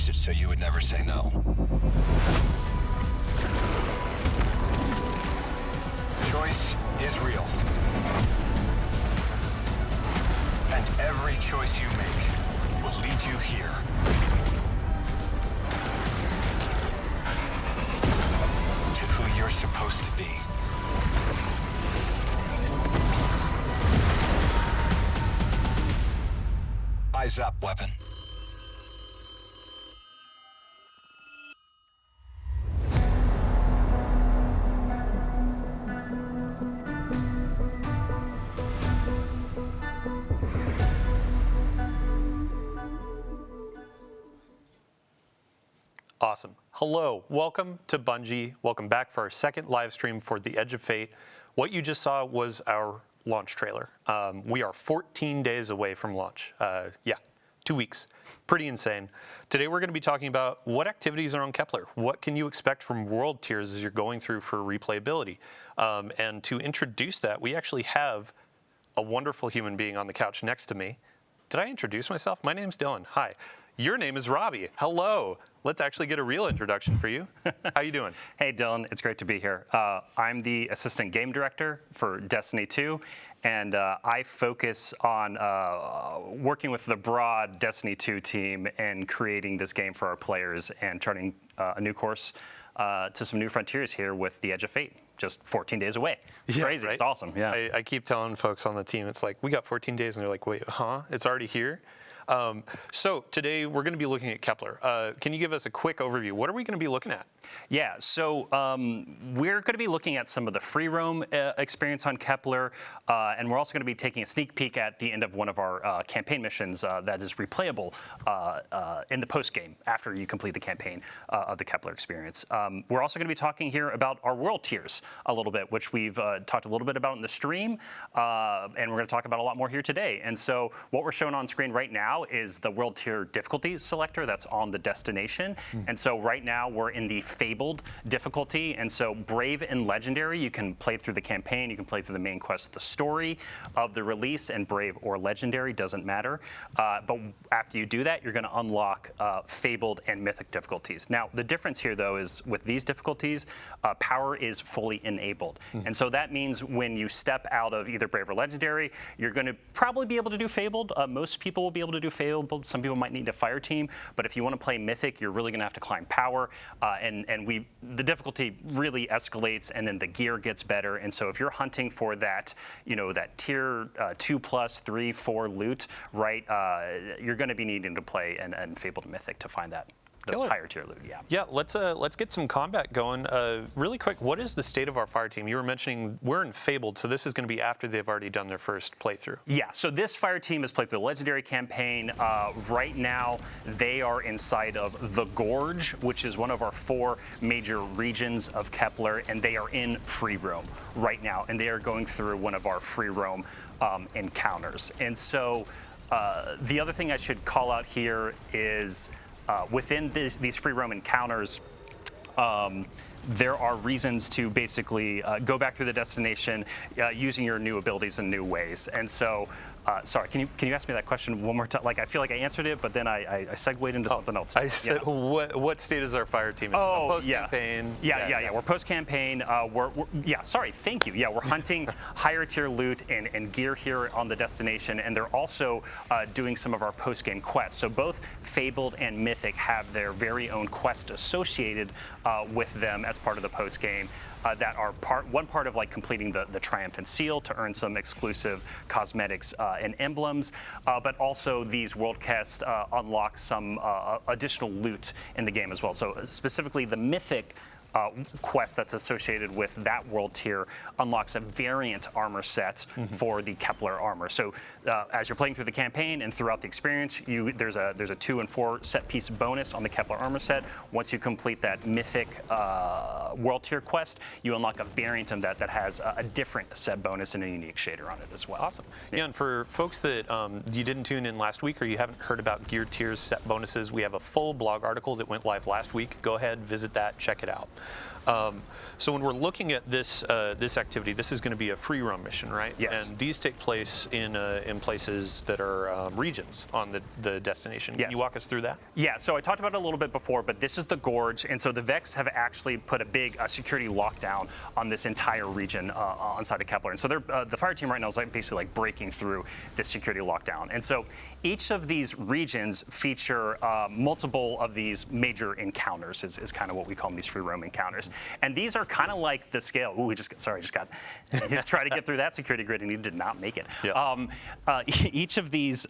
phrased it so you would never say no. Choice is real. And every choice you make will lead you here. To who you're supposed to be. Eyes up, weapon. Awesome. Hello, welcome to Bungie. Welcome back for our second live stream for The Edge of Fate. What you just saw was our launch trailer. We are 14 days away from launch. 2 weeks. Pretty insane. Today we're going to be talking about what activities are on Kepler. What can you expect from world tiers as you're going through for replayability? And to introduce that, we actually have a wonderful human being on the couch next to me. Did I introduce myself? My name's Dylan. Hi. Your name is Robbie. Hello. Let's actually get a real introduction for you. How you doing? Hey, Dylan. It's great to be here. I'm the assistant game director for Destiny 2, and I focus on working with the broad Destiny 2 team and creating this game for our players and charting a new course to some new frontiers here with The Edge of Fate. Just 14 days away. It's crazy. Right? It's awesome. Yeah. I keep telling folks on the team, it's like, we got 14 days, and they're like, wait, huh? It's already here? So today we're going to be looking at Kepler. Can you give us a quick overview? What are we going to be looking at? Yeah, so we're going to be looking at some of the free roam experience on Kepler, and we're also going to be taking a sneak peek at the end of one of our campaign missions that is replayable in the post game after you complete the campaign of the Kepler experience. We're also going to be talking here about our world tiers a little bit, which we've talked a little bit about in the stream, and we're going to talk about a lot more here today. And so what we're showing on screen right now is the world tier difficulty selector that's on the destination. And so right now we're in the Fabled difficulty, and so Brave and Legendary, you can play through the campaign, you can play through the main quest, the story of the release, and Brave or Legendary, doesn't matter. But after you do that, you're going to unlock Fabled and Mythic difficulties. Now, the difference here, though, is with these difficulties, power is fully enabled. And so that means when you step out of either Brave or Legendary, you're going to probably be able to do Fabled. Most people will be able to do Fabled. Some people might need a fire team, but if you want to play Mythic, you're really going to have to climb power, and the difficulty really escalates, and then the gear gets better. And so if you're hunting for that, that tier 2 plus 3, 4 loot, right, you're going to be needing to play and Fabled Mythic to find that. Those higher tier loot, yeah. Yeah, let's get some combat going. Really quick, what is the state of our fire team? You were mentioning we're in Fabled, so this is going to be after they've already done their first playthrough. Yeah, so this fire team has played through the Legendary campaign. Right now, they are inside of the Gorge, which is one of our 4 major regions of Kepler, and they are in free roam right now, and they are going through one of our free roam encounters. And so the other thing I should call out here is within these free roam encounters, there are reasons to basically go back through the destination using your new abilities in new ways. And so, sorry, can you ask me that question one more time? Like, I feel like I answered it, but then I segued into something else. I said, what state is our fire team in? Oh, post-campaign. Yeah. We're post-campaign. Sorry, thank you. Yeah, we're hunting higher tier loot and gear here on the destination, and they're also doing some of our post-game quests. So both Fabled and Mythic have their very own quest associated with them as part of the post-game. That are one part of like completing the Triumphant Seal to earn some exclusive cosmetics and emblems, but also these world quests unlock some additional loot in the game as well. So specifically the Mythic quest that's associated with that world tier unlocks a variant armor set for the Kepler armor. So as you're playing through the campaign and throughout the experience, there's a 2 and 4 set piece bonus on the Kepler armor set. Once you complete that Mythic world tier quest, you unlock a variant of that has a different set bonus and a unique shader on it as well. Awesome. Yeah, and for folks that you didn't tune in last week or you haven't heard about gear tiers set bonuses, we have a full blog article that went live last week. Go ahead, visit that, check it out. So when we're looking at this this activity, this is going to be a free roam mission, right? Yes. And these take place in places that are regions on the destination. Yes. Can you walk us through that? Yeah, so I talked about it a little bit before, but this is the Gorge, and so the Vex have actually put a big security lockdown on this entire region inside of Kepler. And so the fire team right now is basically breaking through this security lockdown. And so each of these regions feature multiple of these major encounters, is kind of what we call them, these free roam encounters. And these are kind of like the scale. Ooh, I just got try to get through that security grid, and you did not make it. Yeah. Each of these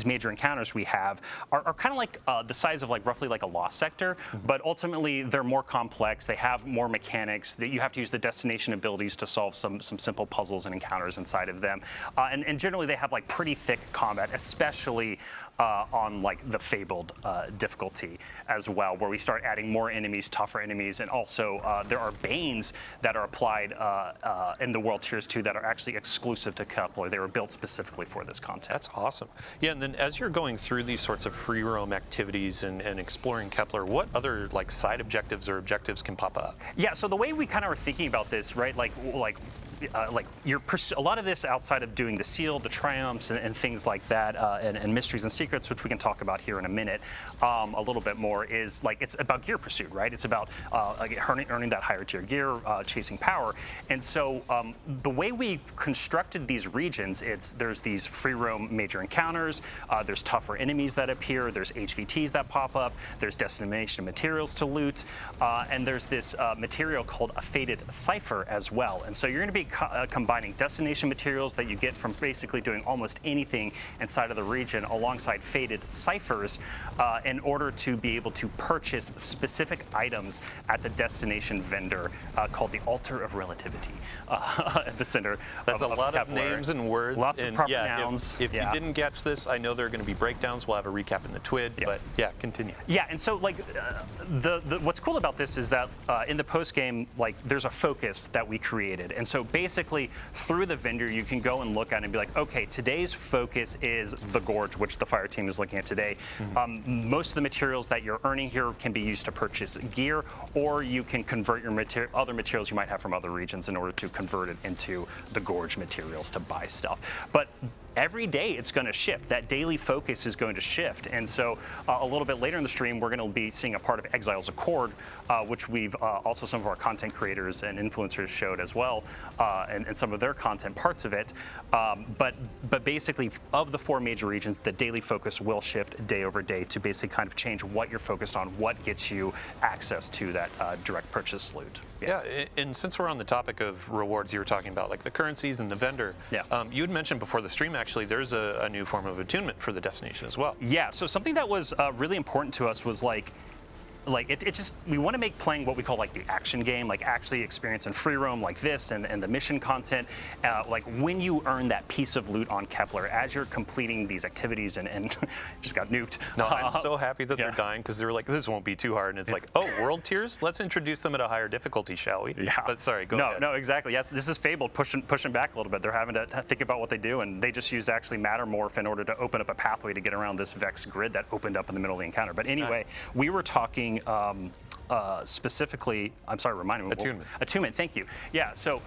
major encounters we have are kind of like the size of roughly like a lost sector, but ultimately they're more complex. They have more mechanics. That you have to use the destination abilities to solve some simple puzzles and encounters inside of them. And generally they have pretty thick combat, especially on the Fabled difficulty as well, where we start adding more enemies, tougher enemies, and also there are Banes that are applied in the World Tiers 2 that are actually exclusive to Kepler. They were built specifically for this content. That's awesome. Yeah, and then as you're going through these sorts of free roam activities and exploring Kepler, what other side objectives or objectives can pop up? Yeah, so the way we kind of are thinking about this, right, a lot of this outside of doing the seal, the triumphs, and things like that, and mysteries and secrets, which we can talk about here in a minute, a little bit more, is it's about gear pursuit, right? It's about earning that higher tier gear, chasing power, and so the way we constructed these regions, there's these free roam major encounters, there's tougher enemies that appear, there's HVTs that pop up, there's destination materials to loot, and there's this material called a faded cipher as well, and so you're going to be combining destination materials that you get from basically doing almost anything inside of the region alongside faded ciphers in order to be able to purchase specific items at the destination vendor called the Altar of Relativity at the center. That's of a lot Kepler. of names and words. Lots of proper nouns. If you didn't catch this, I know there are going to be breakdowns. We'll have a recap in the TWID, but yeah, continue. Yeah, and so what's cool about this is that in the post game, there's a focus that we created, and so basically through the vendor you can go and look at it and be like, okay, today's focus is the Gorge, which the fire team is looking at today. Most of the materials that you're earning here can be used to purchase gear, or you can convert your other materials you might have from other regions in order to convert it into the Gorge materials to buy stuff. But every day it's going to shift. That daily focus is going to shift. And so a little bit later in the stream, we're going to be seeing a part of Exile's Accord, which we've also some of our content creators and influencers showed as well, and some of their content parts of it. But basically, of the 4 major regions, the daily focus will shift day over day to basically kind of change what you're focused on, what gets you access to that direct purchase loot. Yeah, and since we're on the topic of rewards, you were talking about the currencies and the vendor. Yeah. You had mentioned before the stream, actually, there's a new form of attunement for the destination as well. Yeah, so something that was really important to us was we want to make playing what we call the action game, actually experiencing free roam like this and the mission content, when you earn that piece of loot on Kepler as you're completing these activities and just got nuked. No, I'm so happy that they're dying, because they were this won't be too hard, and it's oh, world tiers? Let's introduce them at a higher difficulty, shall we? Yeah. But sorry, go ahead. No, exactly. Yes, this is Fabled pushing back a little bit. They're having to think about what they do, and they just used actually Mattermorph in order to open up a pathway to get around this Vex grid that opened up in the middle of the encounter. But anyway, we were talking specifically, I'm sorry, remind me. Attunement. Attunement, thank you. Yeah, so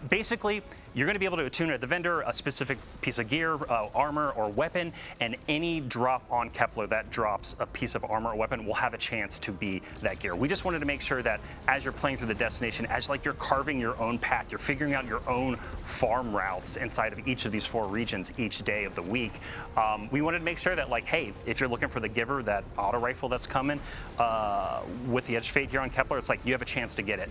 basically, you're going to be able to attune at the vendor a specific piece of gear, armor, or weapon, and any drop on Kepler that drops a piece of armor or weapon will have a chance to be that gear. We just wanted to make sure that as you're playing through the destination, as you're carving your own path, you're figuring out your own farm routes inside of each of these 4 regions each day of the week. We wanted to make sure that, hey, if you're looking for the Giver, that auto rifle that's coming with the Edge Fate here on Kepler, it's you have a chance to get it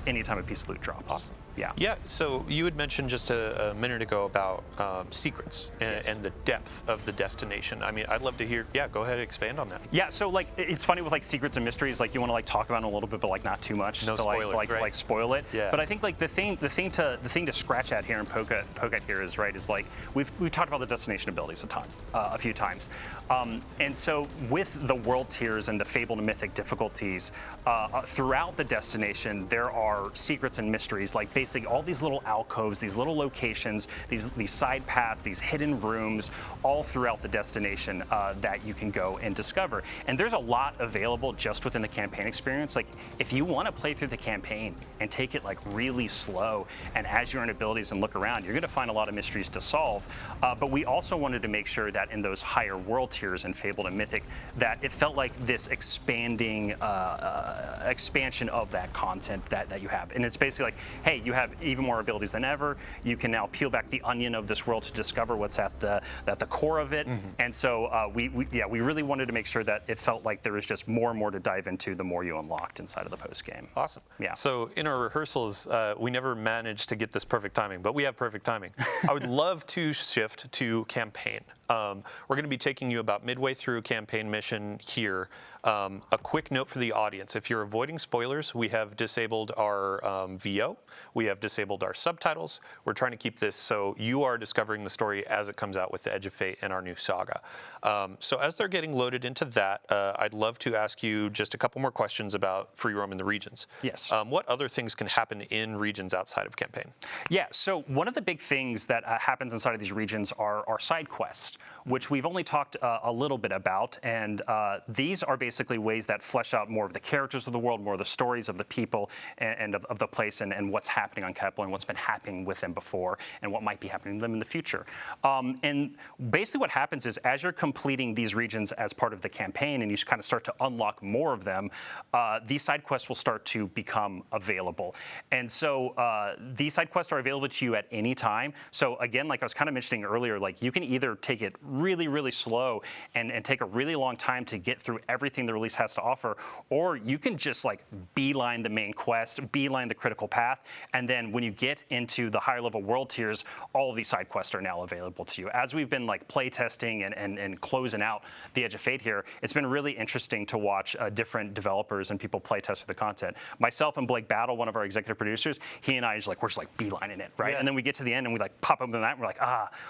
anytime a piece of loot drops. Awesome. Yeah. Yeah. So you had mentioned just a minute ago about secrets and the depth of the destination. I mean, I'd love to hear. Yeah, go ahead and expand on that. Yeah. So it's funny with secrets and mysteries. You want to talk about it a little bit, but not too much. No to spoilers, right? Spoil it. Yeah. But I think the thing to scratch at here and poke at here is we've talked about the destination abilities a few times, and so with the world tiers and the Fabled and Mythic difficulties throughout the destination, there are secrets and mysteries. basically all these little alcoves, these little locations, these side paths, these hidden rooms, all throughout the destination that you can go and discover. And there's a lot available just within the campaign experience. Like, if you want to play through the campaign and take it like really slow, and as you earn abilities and look around, you're going to find a lot of mysteries to solve. But we also wanted to make sure that in those higher world tiers in Fabled and Mythic, that it felt like this expanding expansion of that content that you have. And it's basically like, hey, you have even more abilities than ever. You can now peel back the onion of this world to discover what's at the core of it. And so we really wanted to make sure that it felt like there was just more and more to dive into the more you unlocked inside of the post game. Awesome. Yeah. So in our rehearsals, we never managed to get this perfect timing, but we have perfect timing. I would love to shift to campaign. We're going to be taking you about midway through a campaign mission here. A quick note for the audience: if you're avoiding spoilers, we have disabled our VO. We have disabled our subtitles. We're trying to keep this so you are discovering the story as it comes out with the Edge of Fate and our new saga. So as they're getting loaded into that, I'd love to ask you just a couple more questions about free roam in the regions. Yes. What other things can happen in regions outside of campaign? Yeah, so one of the big things that happens inside of these regions are side quests, which we've only talked a little bit about, and these are basically ways that flesh out more of the characters of the world, more of the stories of the people and of the place, and what's happening on Kepler and what's been happening with them before and what might be happening to them in the future. And basically what happens is, as you're completing these regions as part of the campaign and you kind of start to unlock more of them, these side quests will start to become available. And so these side quests are available to you at any time. So again, like I was kind of mentioning earlier, like you can either take it really, really slow and take a really long time to get through everything the release has to offer, or you can just like beeline the main quest, beeline the critical path, and then when you get into the higher level world tiers, all of these side quests are now available to you. As we've been like play testing and closing out the Edge of Fate here, it's been really interesting to watch different developers and people play test the content. Myself and Blake Battle, one of our executive producers, he and I we're just like beelining it, right? Yeah. And then we get to the end and we like pop up in that and we're like,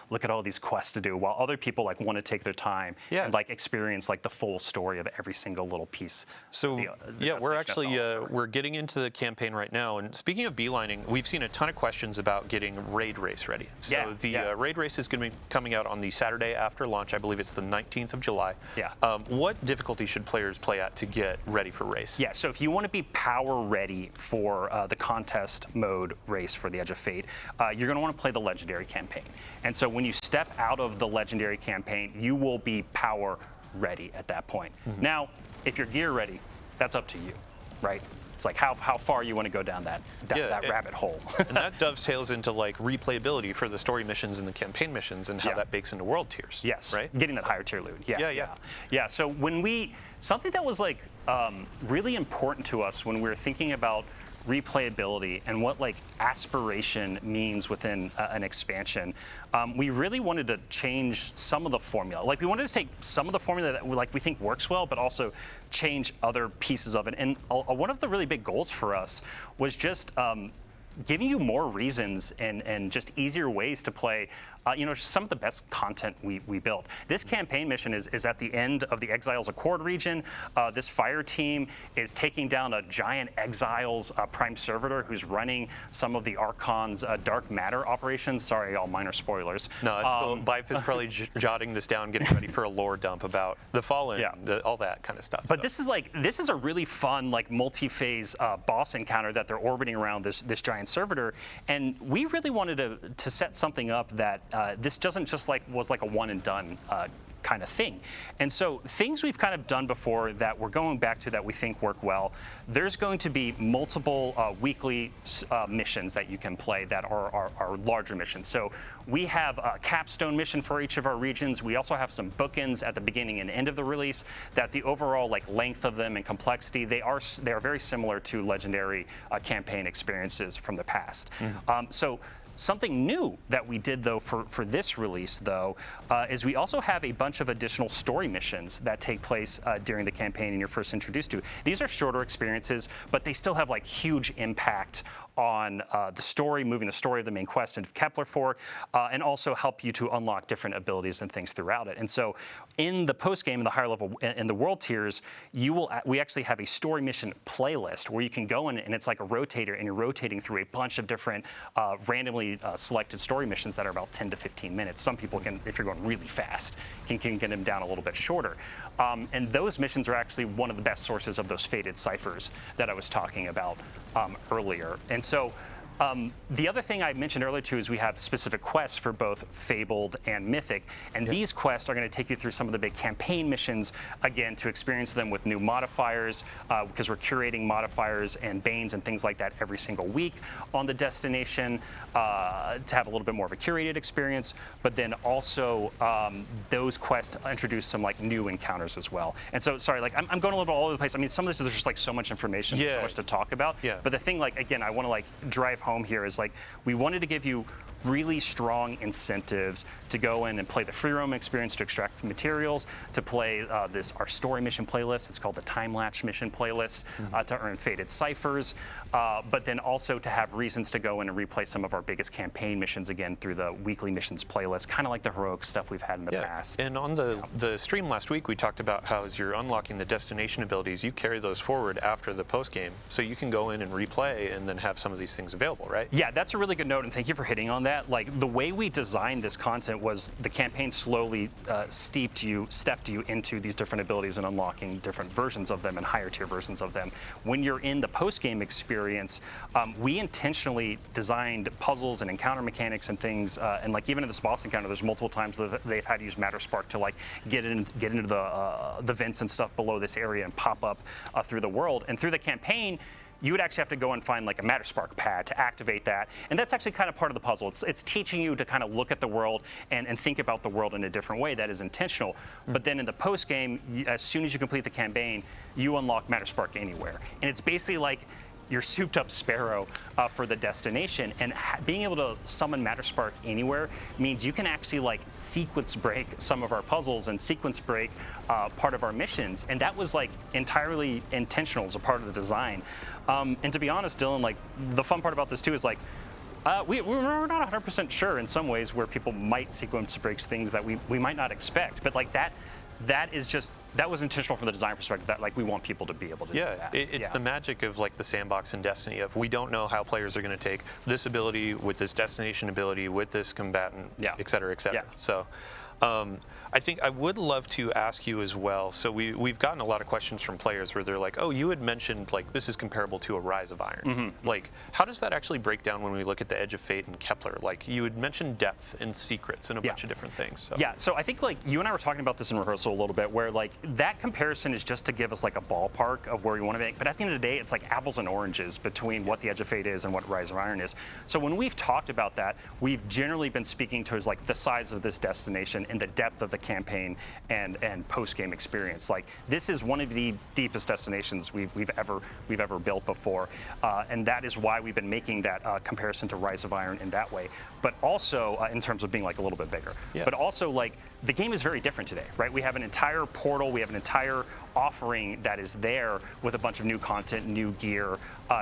look at all these quests to do, while other people like want to take their time and like experience like the full story of every single little piece. So the we're actually we're getting into the campaign right now. And speaking of beelining, we've seen a ton of questions about getting raid race ready. So raid race is going to be coming out on the Saturday after launch. I believe it's the 19th of July. Yeah. What difficulty should players play at to get ready for race? Yeah, so if you want to be power ready for the contest mode race for the Edge of Fate, you're going to want to play the Legendary campaign. And so when you step out of the Legendary campaign, you will be power ready at that point. Now, if you're gear ready, that's up to you, right? It's like how far you want to go down that rabbit hole. And that dovetails into like replayability for the story missions and the campaign missions, and how that bakes into world tiers. Yes, right? Getting that higher tier loot. Yeah. So when something that was like really important to us when we were thinking about replayability and what like aspiration means within an expansion, we really wanted to change some of the formula. Like we wanted to take some of the formula that we think works well, but also change other pieces of it. And one of the really big goals for us was just giving you more reasons and just easier ways to play some of the best content we built. This campaign mission is at the end of the Exiles Accord region. This fire team is taking down a giant Exiles prime servitor who's running some of the Archon's dark matter operations. Sorry, all minor spoilers. No, it's cool. Bife is probably jotting this down, getting ready for a lore dump about the Fallen, all that kind of stuff. But this is a really fun like multi-phase boss encounter that they're orbiting around this giant servitor, and we really wanted to set something up that this doesn't just was like a one and done kind of thing. And so things we've kind of done before that we're going back to that we think work well, there's going to be multiple weekly missions that you can play that are larger missions. So we have a capstone mission for each of our regions. We also have some bookends at the beginning and end of the release that the overall like length of them and complexity, they are very similar to Legendary campaign experiences from the past. So something new that we did, though, for this release, though, is we also have a bunch of additional story missions that take place during the campaign and you're first introduced to. These are shorter experiences, but they still have like huge impact on the story, moving the story of the main quest into Kepler forward, and also help you to unlock different abilities and things throughout it. And so in the post game, in the higher level, in the world tiers, we actually have a story mission playlist where you can go in, and it's like a rotator, and you're rotating through a bunch of different randomly selected story missions that are about 10 to 15 minutes. Some people can, if you're going really fast, can get them down a little bit shorter. And those missions are actually one of the best sources of those faded ciphers that I was talking about earlier. And so the other thing I mentioned earlier too is we have specific quests for both Fabled and Mythic, and these quests are going to take you through some of the big campaign missions, again, to experience them with new modifiers, because we're curating modifiers and banes and things like that every single week on the destination, to have a little bit more of a curated experience, but then also those quests introduce some like new encounters as well. And so, sorry, like I'm going a little bit all over the place. I mean, some of this is just like so much information, so much to talk about. But the thing, like, again, I want to like drive home here is like we wanted to give you really strong incentives to go in and play the free roam experience, to extract materials, to play our story mission playlist. It's called the time lapse mission playlist, to earn faded ciphers, but then also to have reasons to go in and replay some of our biggest campaign missions again through the weekly missions playlist, kind of like the heroic stuff we've had in the past. And on the stream last week, we talked about how as you're unlocking the destination abilities, you carry those forward after the post game, so you can go in and replay and then have some of these things available, right? Yeah, that's a really good note, and thank you for hitting on that. Like the way we designed this content was the campaign slowly stepped you into these different abilities and unlocking different versions of them and higher tier versions of them. When you're in the post-game experience, we intentionally designed puzzles and encounter mechanics and things, and like even in this boss encounter, there's multiple times that they've had to use Matter Spark to like get into the vents and stuff below this area and pop up through the world. And through the campaign, you would actually have to go and find like a Matter Spark pad to activate that. And that's actually kind of part of the puzzle. It's teaching you to kind of look at the world and think about the world in a different way that is intentional. But then in the post game, as soon as you complete the campaign, you unlock Matter Spark anywhere. And it's basically like your souped up sparrow for the destination, and being able to summon Matter Spark anywhere means you can actually like sequence break some of our puzzles and sequence break part of our missions, and that was like entirely intentional as a part of the design. And to be honest, Dylan, like the fun part about this too is like we're not 100% sure in some ways where people might sequence breaks things that we might not expect, but like that was intentional from the design perspective, that like we want people to be able to do that. It's the magic of like the sandbox and Destiny of we don't know how players are going to take this ability with this destination ability with this combatant, et cetera, et cetera. So I think I would love to ask you as well. So we've gotten a lot of questions from players where they're like, oh, you had mentioned like this is comparable to a Rise of Iron. Like, how does that actually break down when we look at the Edge of Fate and Kepler? Like, you had mentioned depth and secrets and a bunch of different things. So. Yeah, so I think like you and I were talking about this in rehearsal a little bit, where like that comparison is just to give us like a ballpark of where we want to make. But at the end of the day, it's like apples and oranges between what the Edge of Fate is and what Rise of Iron is. So when we've talked about that, we've generally been speaking towards like the size of this destination and the depth of the campaign and post-game experience. Like this is one of the deepest destinations we've ever built before, and that is why we've been making that comparison to Rise of Iron in that way. But also in terms of being like a little bit bigger. But also like the game is very different today, right? We have an entire portal, we have an entire offering that is there with a bunch of new content, new gear,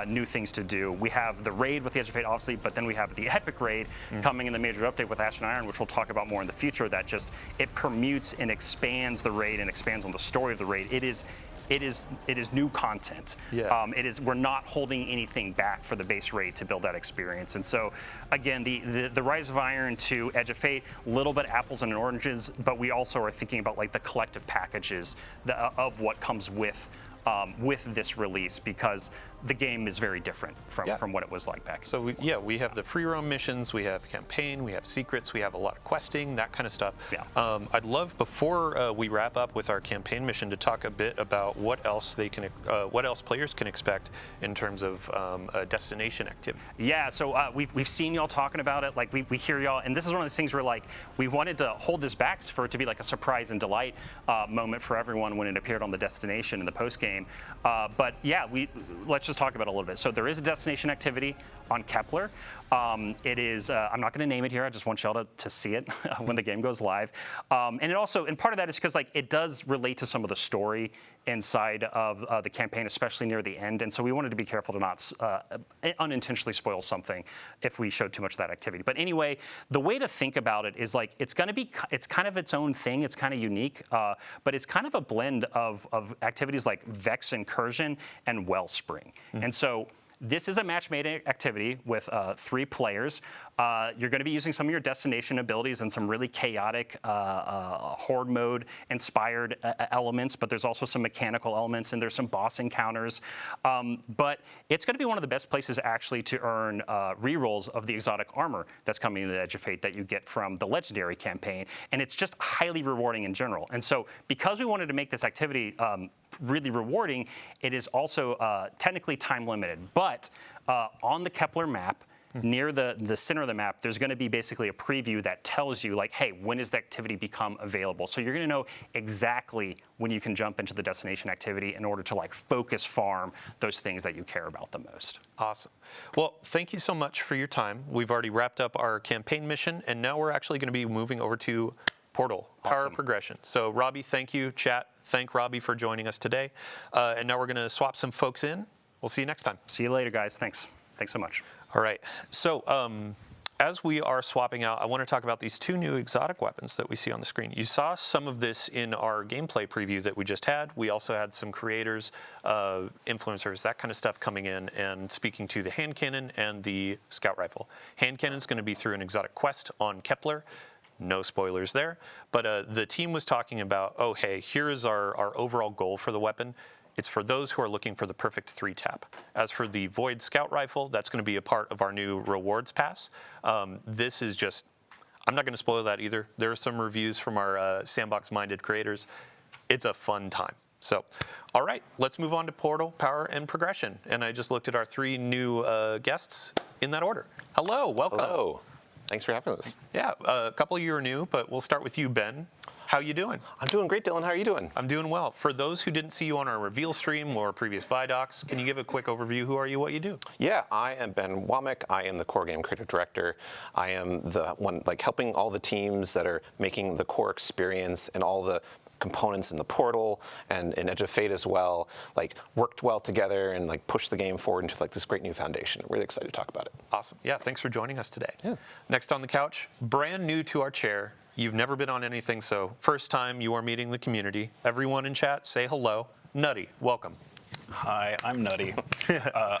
new things to do. We have the raid with the Edge of Fate, obviously, but then we have the epic raid coming in the major update with Ash and Iron, which we'll talk about more in the future. That just it permutes and expands the raid and expands on the story of the raid. It is new content. We're not holding anything back for the base raid to build that experience. And so, again, the Rise of Iron to Edge of Fate, little bit apples and oranges, but we also are thinking about like the collective packages of what comes with this release, because the game is very different from what it was like back. So we have the free roam missions, we have campaign, we have secrets, we have a lot of questing, that kind of stuff. I'd love, before we wrap up with our campaign mission, to talk a bit about what else players can expect in terms of destination activity. Yeah, so we've seen y'all talking about it. Like we hear y'all, and this is one of those things where like we wanted to hold this back for it to be like a surprise and delight moment for everyone when it appeared on the destination in the post game. But yeah, let's just just talk about it a little bit. So there is a destination activity on Kepler. It is, I'm not going to name it here. I just want y'all to see it when the game goes live. And it also, and part of that is because like it does relate to some of the story inside of the campaign, especially near the end. And so we wanted to be careful to not unintentionally spoil something if we showed too much of that activity. But anyway, the way to think about it is like it's kind of its own thing. It's kind of unique, but it's kind of a blend of activities like Vex Incursion and Wellspring. And so this is a match-made activity with 3 players. You're going to be using some of your destination abilities and some really chaotic horde mode inspired elements, but there's also some mechanical elements and there's some boss encounters. But it's going to be one of the best places actually to earn rerolls of the exotic armor that's coming to the Edge of Fate that you get from the Legendary campaign. And it's just highly rewarding in general. And so because we wanted to make this activity really rewarding, it is also technically time limited. But on the Kepler map, near the center of the map, there's going to be basically a preview that tells you like, hey, when does the activity become available? So you're going to know exactly when you can jump into the destination activity in order to like focus farm those things that you care about the most. Awesome. Well, thank you so much for your time. We've already wrapped up our campaign mission, and now we're actually going to be moving over to Portal, Power of Progression. So Robbie, thank you. Chat, thank Robbie for joining us today. And now we're going to swap some folks in. We'll see you next time. See you later, guys. Thanks so much. All right. So as we are swapping out, I want to talk about these 2 new exotic weapons that we see on the screen. You saw some of this in our gameplay preview that we just had. We also had some creators, influencers, that kind of stuff coming in and speaking to the hand cannon and the scout rifle. Hand cannon is going to be through an exotic quest on Kepler. No spoilers there. But the team was talking about, oh, hey, here is our overall goal for the weapon. It's for those who are looking for the perfect 3-tap. As for the Void Scout Rifle, that's going to be a part of our new rewards pass. This is just, I'm not going to spoil that either. There are some reviews from our sandbox-minded creators. It's a fun time. So, all right, let's move on to Portal, Power, and Progression. And I just looked at our 3 new guests in that order. Hello, welcome. Hello. Thanks for having us. Yeah, a couple of you are new, but we'll start with you, Ben. How you doing? I'm doing great, Dylan. How are you doing? I'm doing well. For those who didn't see you on our reveal stream or previous Vidocs, can you give a quick overview? Who are you, what you do? Yeah, I am Ben Womack. I am the core game creative director. I am the one like helping all the teams that are making the core experience and all the components in the Portal and in Edge of Fate as well, like worked well together and like pushed the game forward into like this great new foundation. Really excited to talk about it. Awesome. Yeah, thanks for joining us today. Yeah. Next on the couch, brand new to our chair. You've never been on anything, so first time you are meeting the community. Everyone in chat, say hello. Nutty, welcome. Hi, I'm Nutty.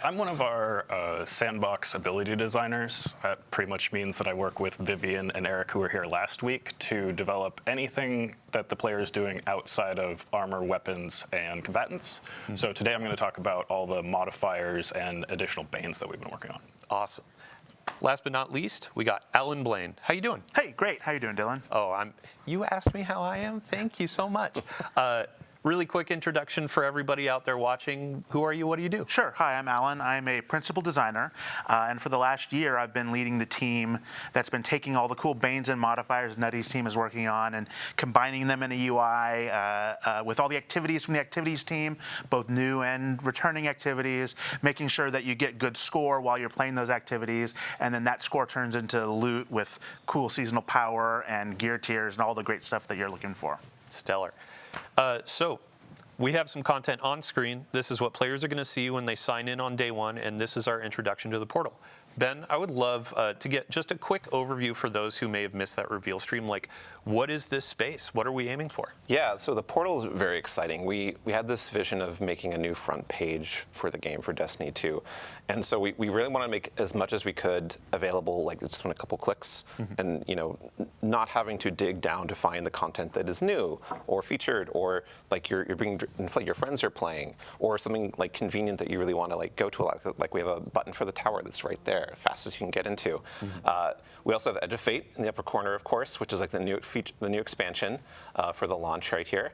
I'm one of our sandbox ability designers. That pretty much means that I work with Vivian and Eric, who were here last week, to develop anything that the player is doing outside of armor, weapons, and combatants. So today I'm going to talk about all the modifiers and additional banes that we've been working on. Awesome. Last but not least, we got Alan Blaine. How you doing? Hey, great. How you doing, Dylan? Oh, you asked me how I am? Thank you so much. Really quick introduction for everybody out there watching. Who are you? What do you do? Sure. Hi, I'm Alan. I'm a principal designer. And for the last year, I've been leading the team that's been taking all the cool banes and modifiers Nutty's team is working on and combining them in a UI with all the activities from the activities team, both new and returning activities, making sure that you get good score while you're playing those activities. And then that score turns into loot with cool seasonal power and gear tiers and all the great stuff that you're looking for. Stellar. So we have some content on screen. This is what players are going to see when they sign in on day 1, and this is our introduction to the portal. Ben, I would love to get just a quick overview for those who may have missed that reveal stream. Like, what is this space? What are we aiming for? Yeah, so the portal is very exciting. We had this vision of making a new front page for the game for Destiny 2. And so we really want to make as much as we could available, like just in a couple clicks, and not having to dig down to find the content that is new or featured, or like you're being your friends are playing, or something like convenient that you really want to like go to a lot. Like we have a button for the tower that's right there, fastest you can get into. We also have Edge of Fate in the upper corner, of course, which is like the new expansion for the launch right here.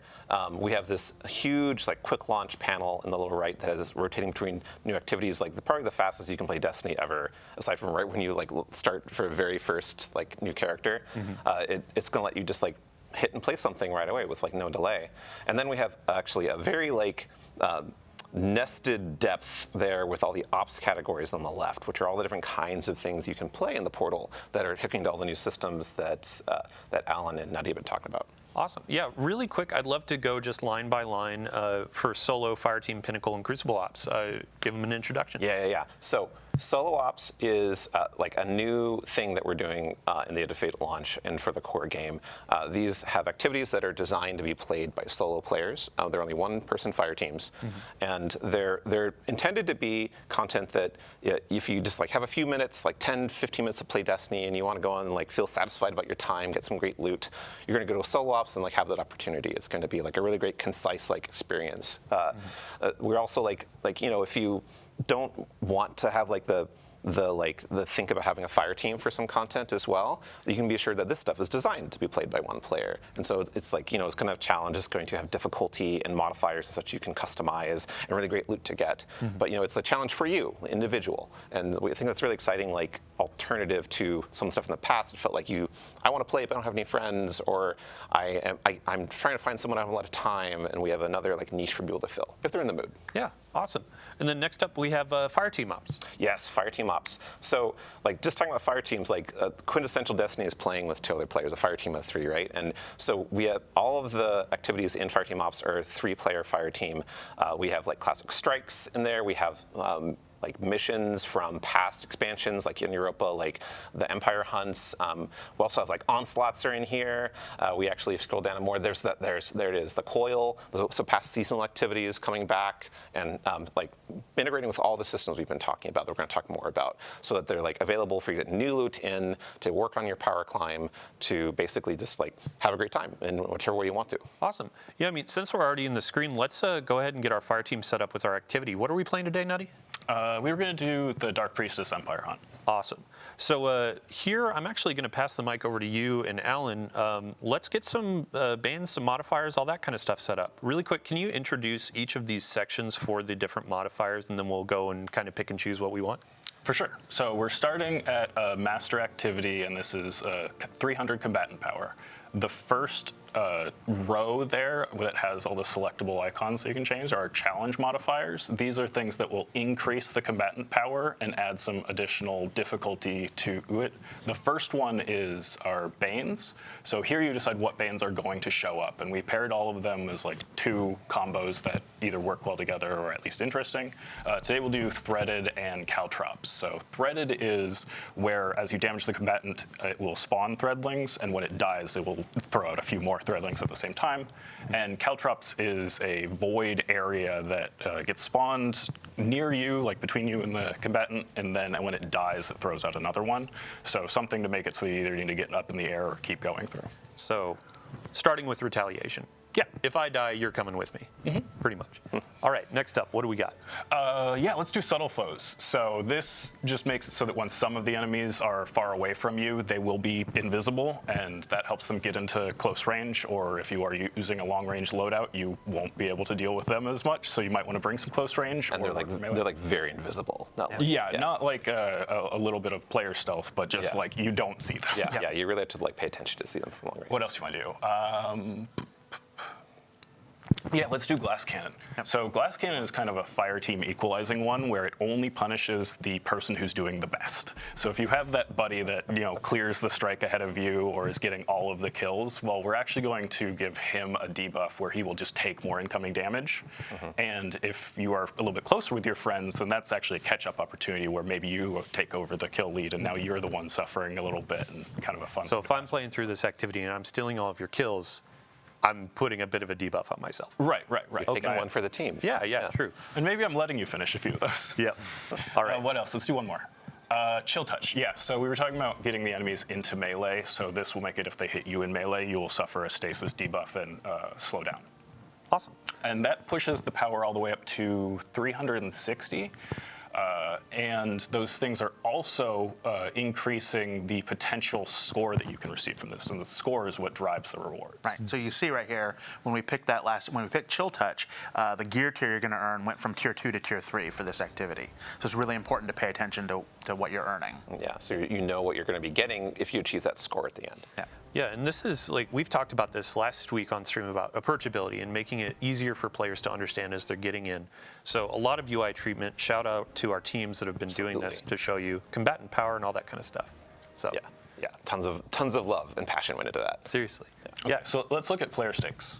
We have this huge like quick launch panel in the lower right that is rotating between new activities, like probably the fastest you can play Destiny ever, aside from right when you like start for a very first like new character. It's gonna let you just like hit and play something right away with like no delay. And then we have actually a very like nested depth there with all the ops categories on the left, which are all the different kinds of things you can play in the portal that are hooking to all the new systems that Alan and Nutty have been talking about. Awesome. Yeah, really quick, I'd love to go just line by line for Solo, Fireteam, Pinnacle, and Crucible Ops. Give them an introduction. Yeah. So Solo Ops is like a new thing that we're doing in the Edge of Fate launch and for the core game. These have activities that are designed to be played by solo players. They're only one-person fire teams, and they're intended to be content that if you just like have a few minutes, like 10, 15 minutes to play Destiny, and you want to go on and like feel satisfied about your time, get some great loot, you're going to go to Solo Ops and like have that opportunity. It's going to be like a really great, concise like experience. We're also like if you don't want to have like the think about having a fire team for some content as well, you can be assured that this stuff is designed to be played by one player. And so it's like, it's going to have challenges, it's going to have difficulty and modifiers and such you can customize and really great loot to get. But it's a challenge for you, the individual. And we think that's really exciting, like alternative to some stuff in the past. It felt like I want to play, but I don't have any friends, or I'm trying to find someone I have a lot of time, and we have another like niche for people to fill if they're in the mood. Yeah, awesome. And then next up we have Fireteam Ops. Yes, Fireteam Ops. So, like, just talking about fire teams, like, quintessential Destiny is playing with 2 other players, a fire team of 3, right? And so we have all of the activities in Fireteam Ops are 3-player fire team. We have, like, classic strikes in there. We have like missions from past expansions, like in Europa, like the Empire hunts. We also have like onslaughts are in here. We actually scroll down more. There it is, the coil. So past seasonal activities coming back and like integrating with all the systems we've been talking about that we're going to talk more about, so that they're like available for you to get new loot in, to work on your power climb, to basically just like have a great time in whichever way you want to. Awesome. Yeah, I mean, since we're already in the screen, let's go ahead and get our fire team set up with our activity. What are we playing today, Nutty? We were going to do the Dark Priestess Empire hunt. Awesome. So here, I'm actually going to pass the mic over to you and Alan. Let's get some bans, some modifiers, all that kind of stuff set up. Really quick, can you introduce each of these sections for the different modifiers, and then we'll go and kind of pick and choose what we want? For sure. So we're starting at a master activity, and this is 300 combatant power. The first row there that has all the selectable icons that you can change are challenge modifiers. These are things that will increase the combatant power and add some additional difficulty to it. The first one is our Banes. So here you decide what Banes are going to show up, and we paired all of them as like 2 combos that either work well together or at least interesting. Today we'll do Threaded and Caltrops. So Threaded is where as you damage the combatant, it will spawn Threadlings, and when it dies, it will throw out a few more Threadlings at the same time. And Caltrops is a void area that gets spawned near you, like between you and the combatant, and then when it dies, it throws out another one. So something to make it so you either need to get up in the air or keep going through. So starting with retaliation. Yeah. If I die, you're coming with me, pretty much. All right, next up, what do we got? Yeah, let's do subtle foes. So this just makes it so that when some of the enemies are far away from you, they will be invisible, and that helps them get into close range, or if you are using a long-range loadout, you won't be able to deal with them as much, so you might want to bring some close range. And they're like very invisible. Not like, not like a little bit of player stealth, but just like you don't see them. Yeah, you really have to like pay attention to see them from long range. What else do you want to do? Yeah, let's do Glass Cannon. So Glass Cannon is kind of a fire team equalizing one where it only punishes the person who's doing the best. So if you have that buddy that clears the strike ahead of you or is getting all of the kills, well, we're actually going to give him a debuff where he will just take more incoming damage. And if you are a little bit closer with your friends, then that's actually a catch-up opportunity where maybe you take over the kill lead and now you're the one suffering a little bit, and kind of a fun. So if I'm playing through this activity and I'm stealing all of your kills, I'm putting a bit of a debuff on myself. Right. Taking one for the team. Yeah, true. And maybe I'm letting you finish a few of those. Yeah. All right. What else? Let's do one more. Chill Touch. Yeah, so we were talking about getting the enemies into melee, so this will make it if they hit you in melee, you will suffer a stasis debuff and slow down. Awesome. And that pushes the power all the way up to 360. And those things are also increasing the potential score that you can receive from this, and the score is what drives the reward. Right. So you see right here when we picked Chill Touch, the gear tier you're going to earn went from tier 2 to tier 3 for this activity. So it's really important to pay attention to what you're earning. Yeah. So you know what you're going to be getting if you achieve that score at the end. Yeah. Yeah, and this is like, we've talked about this last week on stream about approachability and making it easier for players to understand as they're getting in. So a lot of UI treatment, shout out to our teams that have been doing this to show you combatant power and all that kind of stuff. So yeah, tons of love and passion went into that. seriously. Okay, so let's look at player stakes.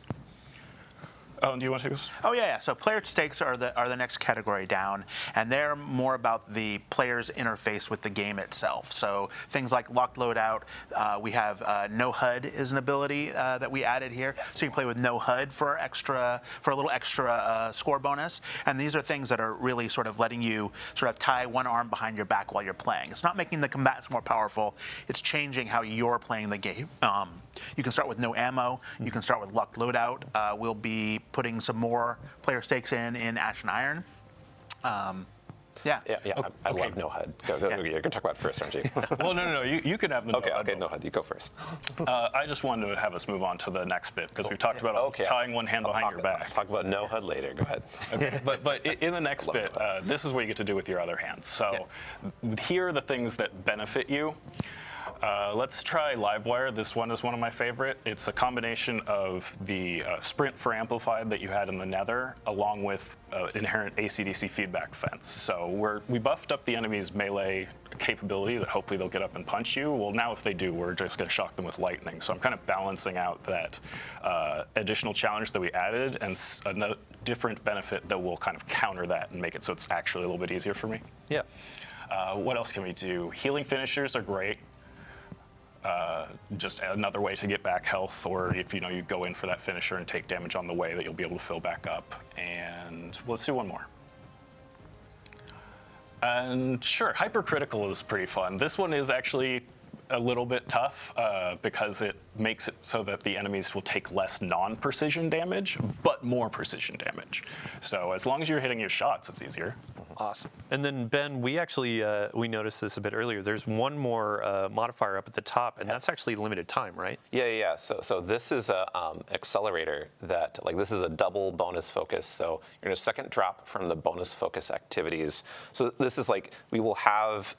Oh, do you want to take this? Oh yeah. So player stakes are the next category down, and they're more about the player's interface with the game itself. So things like locked loadout. We have no HUD is an ability that we added here, so you can play with no HUD for a little extra score bonus. And these are things that are really sort of letting you sort of tie one arm behind your back while you're playing. It's not making the combatants more powerful. It's changing how you're playing the game. You can start with no ammo. You can start with locked loadout. We'll be putting some more player stakes in Ash and Iron. Yeah. I love no HUD. Go. You're going to talk about it first, aren't you? Well, no. You can have the Okay, no HUD. no HUD. You go first. I just wanted to have us move on to the next bit because we've talked about tying one hand behind your back. Let's talk about no HUD later. Go ahead. Okay, but in the next bit, this is what you get to do with your other hand. So here are the things that benefit you. Let's try Livewire. This one is one of my favorite. It's a combination of the sprint for amplified that you had in the Nether, along with inherent AC/DC feedback fence. So we buffed up the enemy's melee capability that hopefully they'll get up and punch you. Well, now if they do, we're just going to shock them with lightning. So I'm kind of balancing out that additional challenge that we added and a different benefit that will kind of counter that and make it so it's actually a little bit easier for me. Yeah. What else can we do? Healing finishers are great. Just another way to get back health, or if you go in for that finisher and take damage on the way, that you'll be able to fill back up. And let's do one more. And sure, hypercritical is pretty fun. This one is actually a little bit tough because it makes it so that the enemies will take less non-precision damage, but more precision damage. So as long as you're hitting your shots, it's easier. Awesome. And then Ben, we actually we noticed this a bit earlier. There's one more modifier up at the top, and that's actually limited time, right? Yeah. So this is a accelerator that this is a double bonus focus. So you're in a second drop from the bonus focus activities. So this is we will have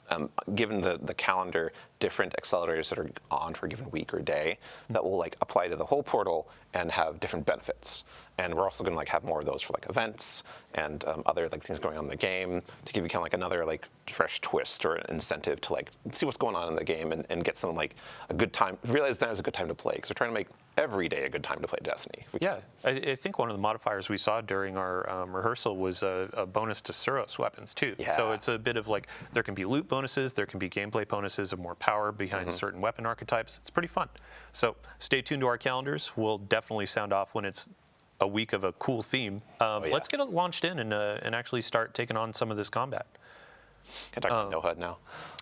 given the calendar different accelerators that are on for a given week or day that will apply to the whole portal and have different benefits. And we're also going to have more of those for events and other things going on in the game to give you kind of another fresh twist or incentive to see what's going on in the game and get some a good time. Realize now is a good time to play because we're trying to make every day a good time to play Destiny. Yeah, I think one of the modifiers we saw during our rehearsal was a bonus to Suros weapons too. Yeah. So it's a bit of there can be loot bonuses, there can be gameplay bonuses of more power behind certain weapon archetypes. It's pretty fun. So stay tuned to our calendars. We'll definitely sound off when it's a week of a cool theme. Let's get it launched in and actually start taking on some of this combat. Can I talk about no HUD now?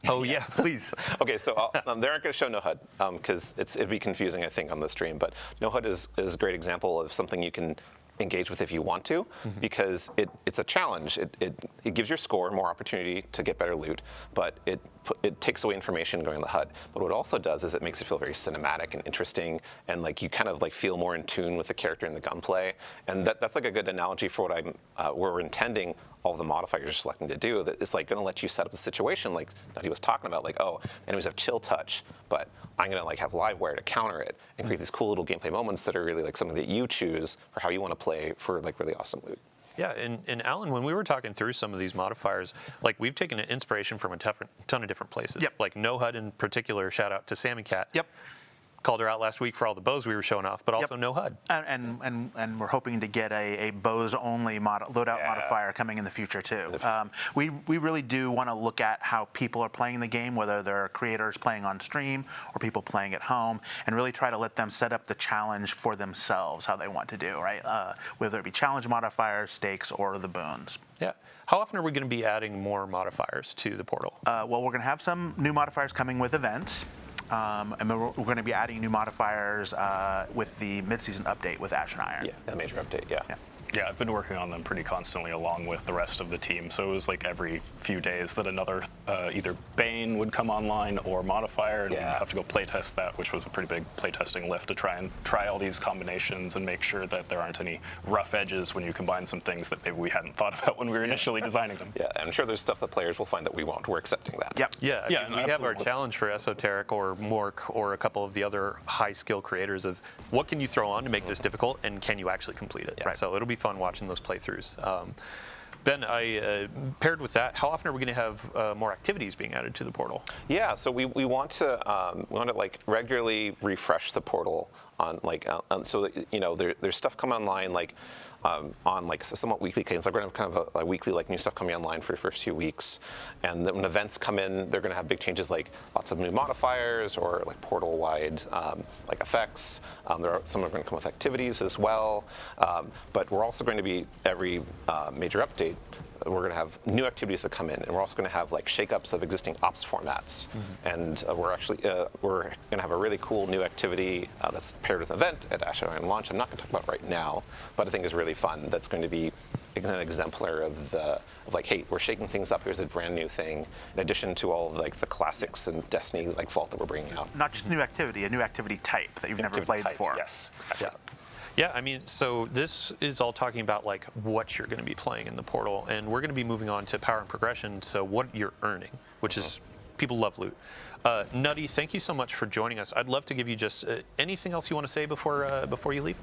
Oh yeah, please. Okay, so they aren't going to show no HUD because it'd be confusing, I think, on the stream. But no HUD is a great example of something you can engage with if you want to, because it's a challenge. It gives your score more opportunity to get better loot, but it takes away information going to the HUD. But what it also does is it makes it feel very cinematic and interesting, and you kind of feel more in tune with the character and the gunplay. And that's a good analogy for what we're intending all the modifiers you're selecting to do. That it's going to let you set up the situation like that he was talking about, enemies have chill touch, but I'm going to have Livewire to counter it and create these cool little gameplay moments that are really something that you choose for how you want to play for really awesome loot. Yeah, and Alan, when we were talking through some of these modifiers, we've taken an inspiration from a ton of different places. Yep. No HUD in particular, shout out to Sammy Cat. Yep. Called her out last week for all the bows we were showing off, but also no HUD. And we're hoping to get a bows only loadout modifier coming in the future too. We really do want to look at how people are playing the game, whether they're creators playing on stream or people playing at home, and really try to let them set up the challenge for themselves, how they want to do, right? Whether it be challenge modifiers, stakes, or the boons. Yeah. How often are we going to be adding more modifiers to the portal? Well, we're going to have some new modifiers coming with events. And we're going to be adding new modifiers with the mid-season update with Ash and Iron. Yeah, that major update, yeah. Yeah, I've been working on them pretty constantly along with the rest of the team. So it was like every few days that another either Bane would come online or modifier, and we'd have to go playtest that, which was a pretty big playtesting lift to try all these combinations and make sure that there aren't any rough edges when you combine some things that maybe we hadn't thought about when we were initially designing them. Yeah, I'm sure there's stuff that players will find that we won't. We're accepting that. Yep. Yeah, I mean, we have our absolutely. challenge for Esoteric or Mork or a couple of the other high skill creators of what can you throw on to make this difficult, and can you actually complete it? Right. So it'll be fun watching those playthroughs. Ben, paired with that, how often are we going to have more activities being added to the portal? Yeah, so we want to like regularly refresh the portal on like so that, you know, there's stuff coming online like on like somewhat weekly cadence. Like we're gonna have kind of a weekly like new stuff coming online for the first few weeks, and then when events come in, they're gonna have big changes like lots of new modifiers or like portal-wide like effects. Some are going to come with activities as well, but we're also going to be every major update. We're going to have new activities that come in, and we're also going to have like shakeups of existing ops formats. And we're actually we're going to have a really cool new activity that's paired with an event at Ash Iron launch. I'm not going to talk about it right now, but I think is really fun. That's going to be an exemplar of like, hey, we're shaking things up. Here's a brand new thing, in addition to all of like the classics and Destiny like Vault that we're bringing out. Not just a new activity type that you've never played before. Yes. Yeah. Yeah, I mean, so this is all talking about like what you're going to be playing in the portal, and we're going to be moving on to power and progression. So what you're earning, which is people love loot. Nutty, thank you so much for joining us. I'd love to give you just anything else you want to say before you leave.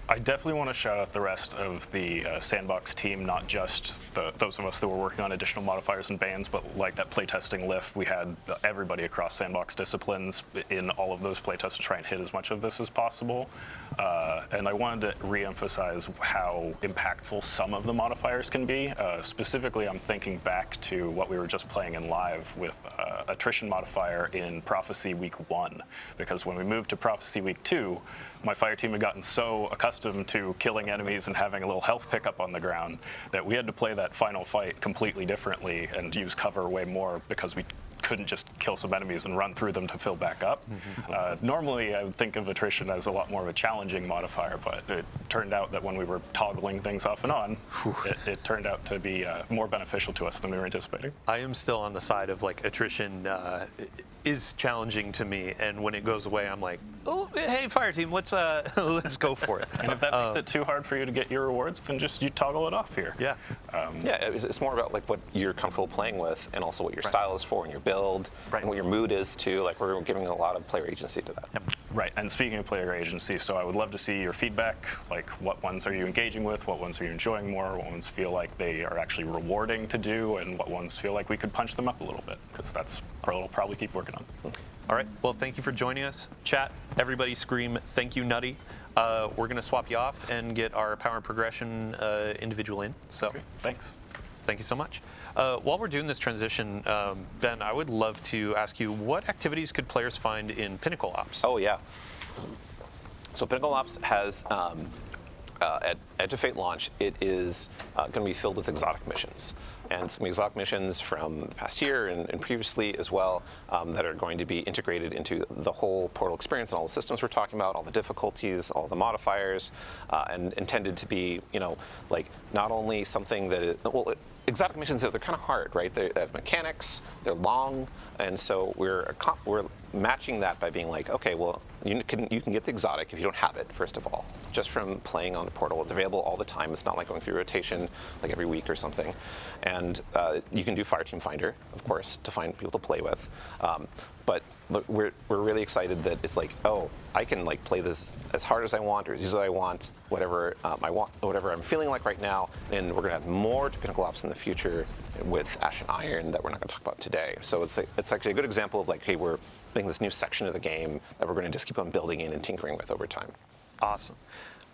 I definitely want to shout out the rest of the Sandbox team, not just those of us that were working on additional modifiers and bans, but like that playtesting lift. We had everybody across Sandbox disciplines in all of those playtests to try and hit as much of this as possible. And I wanted to re-emphasize how impactful some of the modifiers can be. Specifically, I'm thinking back to what we were just playing in live with attrition modifier in Prophecy Week 1, because when we moved to Prophecy Week 2, my fire team had gotten so accustomed to killing enemies and having a little health pickup on the ground that we had to play that final fight completely differently and use cover way more because we couldn't just kill some enemies and run through them to fill back up. Normally, I would think of attrition as a lot more of a challenging modifier, but it turned out that when we were toggling things off and on, it turned out to be more beneficial to us than we were anticipating. I am still on the side of like attrition is challenging to me, and when it goes away, I'm like, oh, hey, fire team, let's let's go for it. And if that makes it too hard for you to get your rewards, then just you toggle it off here. Yeah. Yeah, it's more about like what you're comfortable playing with, and also what your style is for, and your build, and what your mood is too. Like we're giving a lot of player agency to that. Right, and speaking of player agency, so I would love to see your feedback, like what ones are you engaging with, what ones are you enjoying more, what ones feel like they are actually rewarding to do, and what ones feel like we could punch them up a little bit, because that's what we'll probably keep working on. All right, well, thank you for joining us. Chat, everybody scream, thank you, Nutty. We're going to swap you off and get our power and progression individual in, so Okay, thanks. thank you so much. While we're doing this transition, Ben, I would love to ask you, what activities could players find in Pinnacle Ops? Oh yeah. So Pinnacle Ops has at Edge of Fate launch, it is going to be filled with exotic missions. And some exotic missions from the past year and previously as well that are going to be integrated into the whole Portal experience and all the systems we're talking about, all the difficulties, all the modifiers, and intended to be, you know, like not only something that is, well, exotic missions, they're kind of hard, right? They have mechanics, they're long, and so we're matching that by being like, okay, well, you can get the exotic if you don't have it, first of all, just from playing on the portal. It's available all the time. It's not like going through rotation like every week or something. And you can do Fireteam Finder, of course, to find people to play with. But look, we're really excited that it's like, oh, I can like play this as hard as I want or as easy as I want, whatever I want, whatever I'm feeling like right now. And we're gonna have more to Pinnacle Ops in the future with Ash and Iron that we're not gonna talk about today. So it's actually a good example of like, hey, we're making this new section of the game that we're gonna just keep on building in and tinkering with over time. Awesome.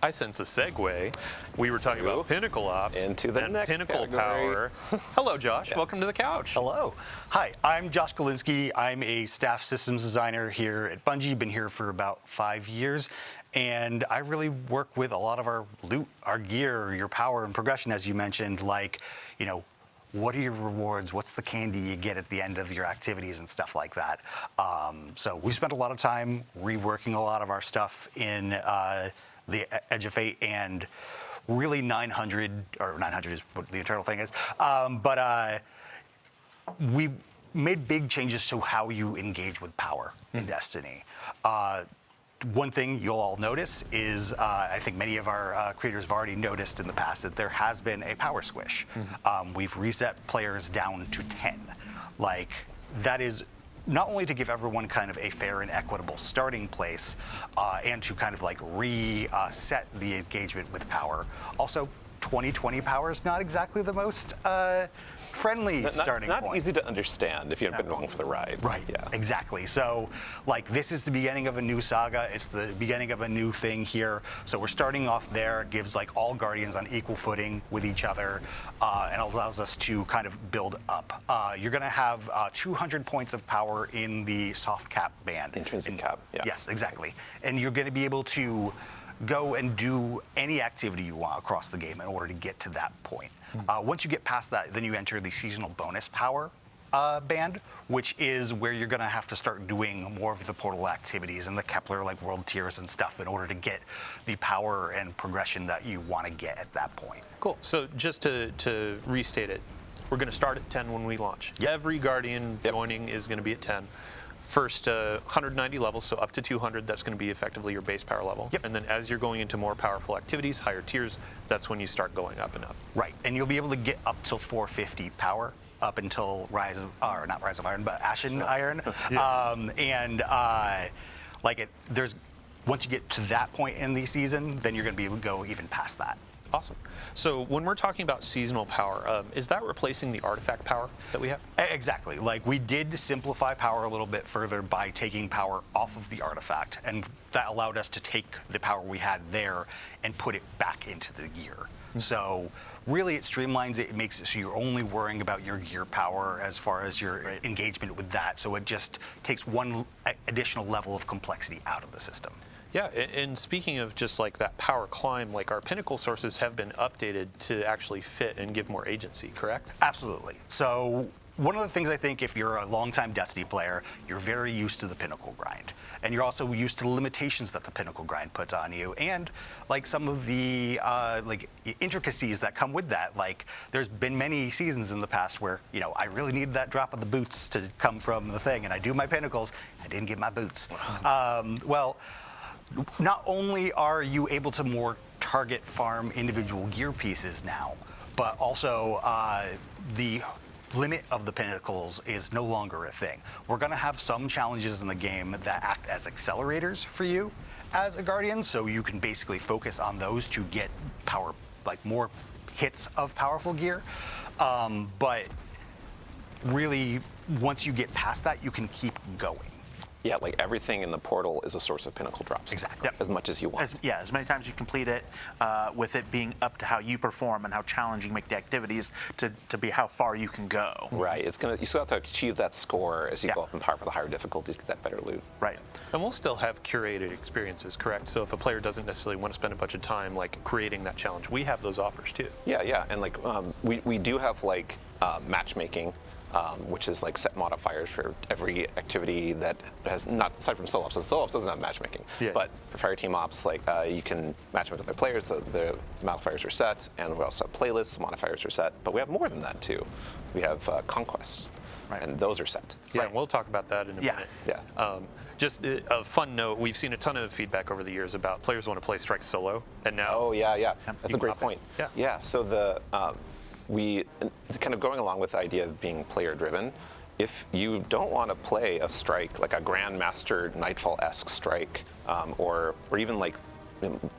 I sense a segue. We were talking about Pinnacle Ops into the and next Pinnacle category. Power. Hello, Josh. Welcome to the couch. Hello. Hi, I'm Josh Galinsky. I'm a staff systems designer here at Bungie. Been here for about 5 years. And I really work with a lot of our loot, our gear, your power and progression, as you mentioned, like, you know, what are your rewards? What's the candy you get at the end of your activities and stuff like that? So we spent a lot of time reworking a lot of our stuff in the Edge of Fate and really 900, or 900 is what the internal thing is. But we made big changes to how you engage with power in Destiny. One thing you'll all notice is, I think many of our creators have already noticed in the past, that there has been a power squish. We've reset players down to 10. Like, that is not only to give everyone kind of a fair and equitable starting place, and to kind of like reset the engagement with power. Also, 2020 power is not exactly the most friendly starting not point. easy to understand if you haven't been along for the ride. Right, Yeah. exactly. So, like, this is the beginning of a new saga. It's the beginning of a new thing here. So we're starting off there. It gives, like, all Guardians on equal footing with each other, and allows us to kind of build up. You're going to have 200 points of power in the soft cap band. Intrinsic cap, yeah. Yes, exactly. And you're going to be able to go and do any activity you want across the game in order to get to that point. Once you get past that, then you enter the seasonal bonus power band, which is where you're going to have to start doing more of the portal activities and the Kepler like world tiers and stuff in order to get the power and progression that you want to get at that point. Cool. So just to restate it, we're going to start at 10 when we launch. Yep. Every Guardian joining is going to be at 10. First 190 levels, so up to 200, that's going to be effectively your base power level. Yep. And then as you're going into more powerful activities, higher tiers, that's when you start going up and up. Right, and you'll be able to get up till 450 power up until Rise of, or not Rise of Iron, but Ashen Iron. There's once you get to that point in the season, then you're going to be able to go even past that. Awesome. So when we're talking about seasonal power, is that replacing the artifact power that we have? Exactly. Like, we did simplify power a little bit further by taking power off of the artifact, and that allowed us to take the power we had there and put it back into the gear. So really it streamlines it. It makes it so you're only worrying about your gear power as far as your engagement with that. So it just takes one additional level of complexity out of the system. Yeah, and speaking of just like that power climb, like our pinnacle sources have been updated to actually fit and give more agency, correct? Absolutely. So one of the things I think, if you're a longtime Destiny player, you're very used to the pinnacle grind. And you're also used to the limitations that the pinnacle grind puts on you, and like some of the intricacies that come with that. Like, there's been many seasons in the past where, you know, I really needed that drop of the boots to come from the thing, and I do my pinnacles, I didn't get my boots. Well, not only are you able to more target farm individual gear pieces now, but also the limit of the pinnacles is no longer a thing. We're going to have some challenges in the game that act as accelerators for you as a Guardian, so you can basically focus on those to get power, like more hits of powerful gear. But really, once you get past that, you can keep going. Yeah, like everything in the portal is a source of pinnacle drops. Exactly. As much as you want. As many times you complete it, with it being up to how you perform and how challenging you make the activities to be how far you can go. Right. You still have to achieve that score as you go up in power for the higher difficulties to get that better loot. Right. And we'll still have curated experiences, correct? So if a player doesn't necessarily want to spend a bunch of time like creating that challenge, we have those offers too. Yeah, and like we do have like matchmaking. Which is like set modifiers for every activity that has not, aside from solo ops. So solo ops doesn't have matchmaking. Yeah. But for fire team ops, like you can match with other players. The modifiers are set, and we also have playlists. Modifiers are set, but we have more than that too. We have conquests, and those are set. Yeah, and we'll talk about that in a minute. Yeah. Just a fun note, we've seen a ton of feedback over the years about players want to play Strike solo, and now... Oh, yeah. That's a great point. Yeah. So we kind of going along with the idea of being player driven. If you don't want to play a strike, like a Grandmaster Nightfall-esque strike, or even like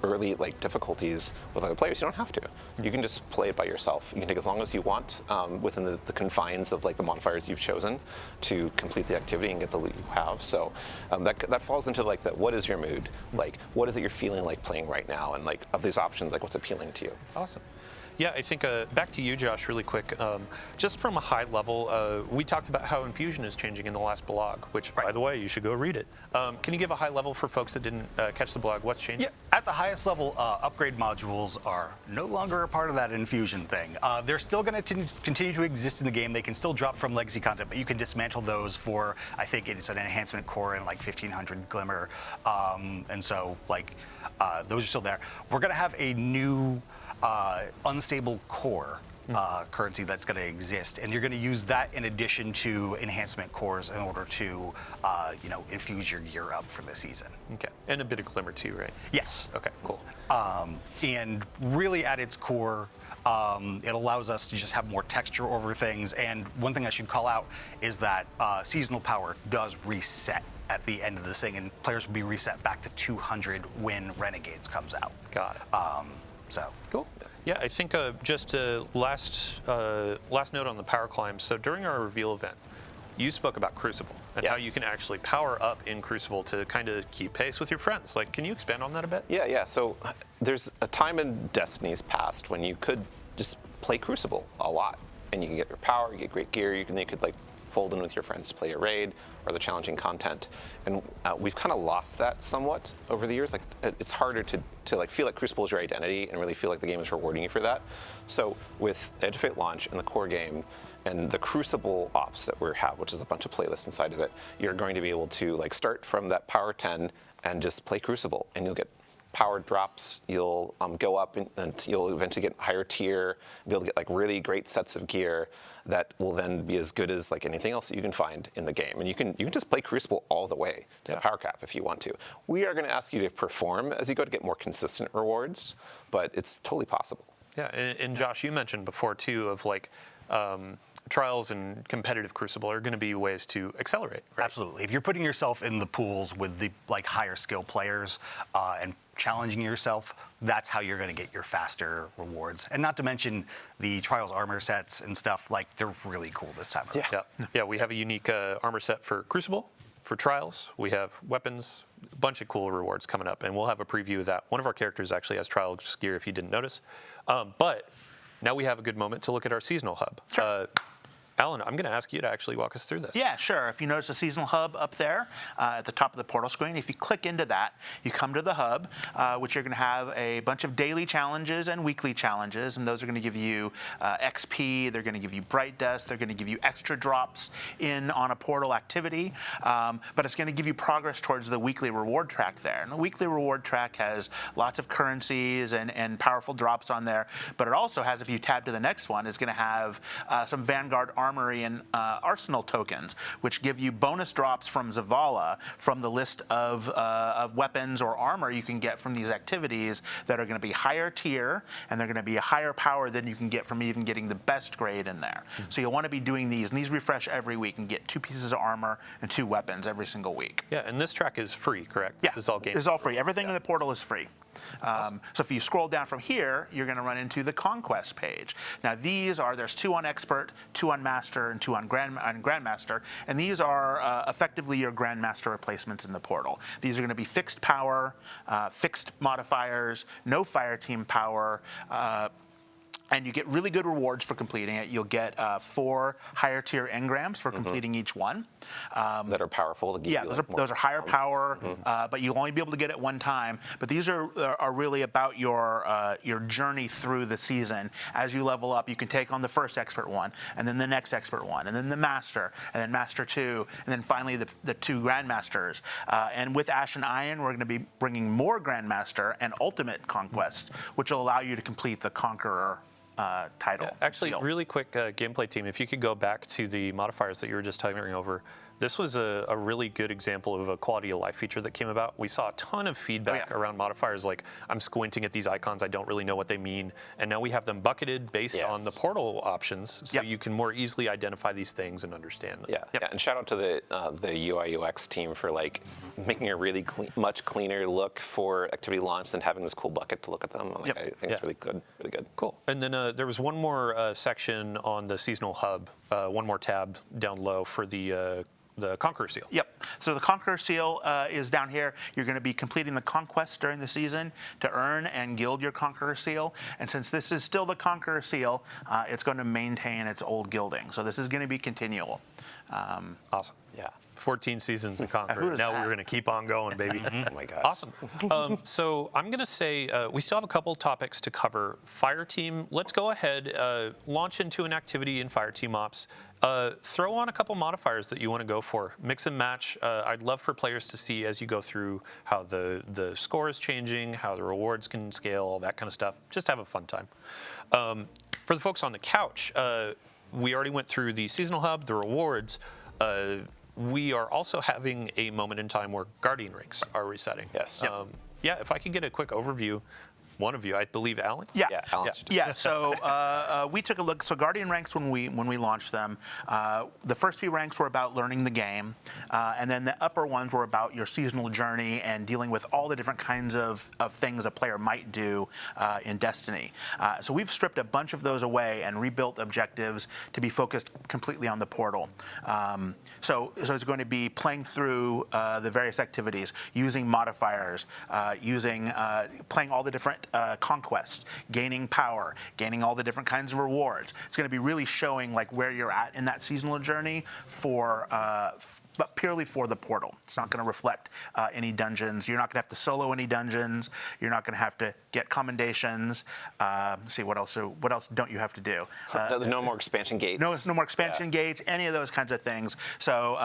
early like difficulties with other players, you don't have to. You can just play it by yourself. You can take as long as you want within the confines of like the modifiers you've chosen to complete the activity and get the loot you have. So that falls into like what is your mood? Like, what is it you're feeling like playing right now? And like of these options, like what's appealing to you? Awesome. Yeah, I think back to you, Josh, really quick. Just from a high level, we talked about how Infusion is changing in the last blog, which, by the way, you should go read it. Can you give a high level for folks that didn't catch the blog? What's changing? Yeah, at the highest level, upgrade modules are no longer a part of that Infusion thing. They're still going to continue to exist in the game. They can still drop from legacy content, but you can dismantle those for, I think it's an enhancement core and like 1500 Glimmer. And so, like, those are still there. We're going to have a new unstable core currency that's going to exist, and you're going to use that in addition to enhancement cores in order to, infuse your gear up for the season. Okay, and a bit of Glimmer too, right? Yes. Okay, cool. And really at its core, it allows us to just have more texture over things. And one thing I should call out is that seasonal power does reset at the end of this thing, and players will be reset back to 200 when Renegades comes out. Got it. Cool. Yeah, I think just last note on the power climb. So during our reveal event, you spoke about Crucible and how you can actually power up in Crucible to kind of keep pace with your friends. Like, can you expand on that a bit? Yeah. So there's a time in Destiny's past when you could just play Crucible a lot, and you can get your power, you get great gear, you could like fold in with your friends to play a raid or the challenging content, and we've kind of lost that somewhat over the years. Like, it's harder to like feel like Crucible is your identity and really feel like the game is rewarding you for that. So with Edge of Fate launch and the core game and the Crucible ops that we have, which is a bunch of playlists inside of it, you're going to be able to like start from that power 10 and just play Crucible, and you'll get power drops, you'll go up and you'll eventually get higher tier, be able to get like really great sets of gear that will then be as good as like anything else that you can find in the game. And you can just play Crucible all the way to the power cap if you want to. We are going to ask you to perform as you go to get more consistent rewards, but it's totally possible. Yeah, and Josh, you mentioned before too of like trials and competitive Crucible are going to be ways to accelerate, right? Absolutely. If you're putting yourself in the pools with the like higher skill players and challenging yourself, that's how you're going to get your faster rewards. And not to mention the Trials armor sets and stuff, like they're really cool this time around. Yeah, we have a unique armor set for Crucible, for Trials. We have weapons, a bunch of cool rewards coming up, and we'll have a preview of that. One of our characters actually has Trials gear if you didn't notice. But now we have a good moment to look at our seasonal hub. Sure. Alan, I'm going to ask you to actually walk us through this. Yeah, sure. If you notice the seasonal hub up there at the top of the portal screen, if you click into that, you come to the hub, which you're going to have a bunch of daily challenges and weekly challenges, and those are going to give you XP, they're going to give you Bright Dust, they're going to give you extra drops in on a portal activity, but it's going to give you progress towards the weekly reward track there. And the weekly reward track has lots of currencies and powerful drops on there, but it also has, if you tab to the next one, is going to have some Vanguard Armory and Arsenal tokens, which give you bonus drops from Zavala from the list of weapons or armor you can get from these activities that are going to be higher tier, and they're going to be a higher power than you can get from even getting the best grade in there. So you'll want to be doing these, and these refresh every week, and get 2 pieces of armor and 2 weapons every single week. Yeah, and this track is free, correct? Yeah, This is all game. It's all free. Everything in the portal is free. Awesome. So if you scroll down from here, you're going to run into the Conquest page. Now there's 2 on Expert, 2 on Master, and 2 on Grandmaster, and these are effectively your Grandmaster replacements in the portal. These are going to be fixed power, fixed modifiers, no fire team power, and you get really good rewards for completing it. You'll get 4 higher tier engrams for completing each one. That are powerful. To give you, like, those are higher power, but you'll only be able to get it one time. But these are really about your journey through the season. As you level up, you can take on the first expert one, and then the next expert one, and then the master, and then master 2, and then finally the 2 grandmasters. And with Ash and Iron, we're going to be bringing more grandmaster and ultimate conquest, which will allow you to complete the conqueror title. Yeah, actually, really quick gameplay team, if you could go back to the modifiers that you were just talking over, this was a really good example of a quality of life feature that came about. We saw a ton of feedback around modifiers like, I'm squinting at these icons, I don't really know what they mean, and now we have them bucketed based on the portal options, so you can more easily identify these things and understand them. Yeah, and shout out to the UI UX team for like making a really much cleaner look for activity launch than having this cool bucket to look at them. Like, I think it's really good, really good. Cool. And then there was one more section on the seasonal hub, one more tab down low for the the Conqueror Seal. Yep. So the Conqueror Seal is down here. You're going to be completing the conquests during the season to earn and gild your Conqueror Seal. And since this is still the Conqueror Seal, it's going to maintain its old gilding. So this is going to be continual. Awesome. Yeah. 14 seasons of Who Conqueror. is Now that? we're going to keep on going, baby. Oh my God. Awesome. So I'm going to say we still have a couple topics to cover. Fireteam, let's go ahead, launch into an activity in Fireteam Ops. Throw on a couple modifiers that you want to go for. Mix and match. I'd love for players to see as you go through how the score is changing, how the rewards can scale, all that kind of stuff. Just have a fun time. For the folks on the couch, we already went through the seasonal hub, the rewards. We are also having a moment in time where Guardian ranks are resetting. Yes. Yeah, if I could get a quick overview, one of you, I believe Alan? Yeah. Yeah, Alan should do Yeah. So we took a look. So Guardian ranks, when we launched them, the first few ranks were about learning the game, and then the upper ones were about your seasonal journey and dealing with all the different kinds of things a player might do in Destiny. So we've stripped a bunch of those away and rebuilt objectives to be focused completely on the portal. So it's going to be playing through the various activities, using modifiers, playing all the different conquests, gaining power, gaining all the different kinds of rewards. It's going to be really showing like where you're at in that seasonal journey but purely for the portal. It's not going to reflect any dungeons. You're not going to have to solo any dungeons. You're not going to have to get commendations. Let's see, what else don't you have to do? No more expansion gates. No more expansion gates, any of those kinds of things. So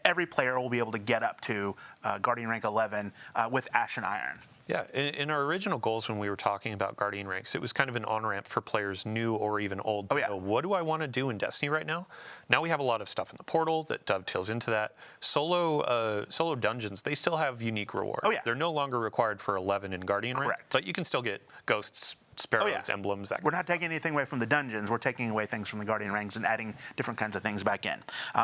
every player will be able to get up to Guardian rank 11 with Ash and Iron. Yeah, in our original goals when we were talking about Guardian ranks, it was kind of an on-ramp for players new or even old to know, what do I want to do in Destiny right now? Now we have a lot of stuff in the portal that dovetails into that. Solo dungeons, they still have unique rewards. Oh, yeah. They're no longer required for 11 in Guardian rank, Correct. but you can still get ghosts, sparrows, emblems, that We're kind not taking anything away from the dungeons. We're taking away things from the Guardian ranks and adding different kinds of things back in.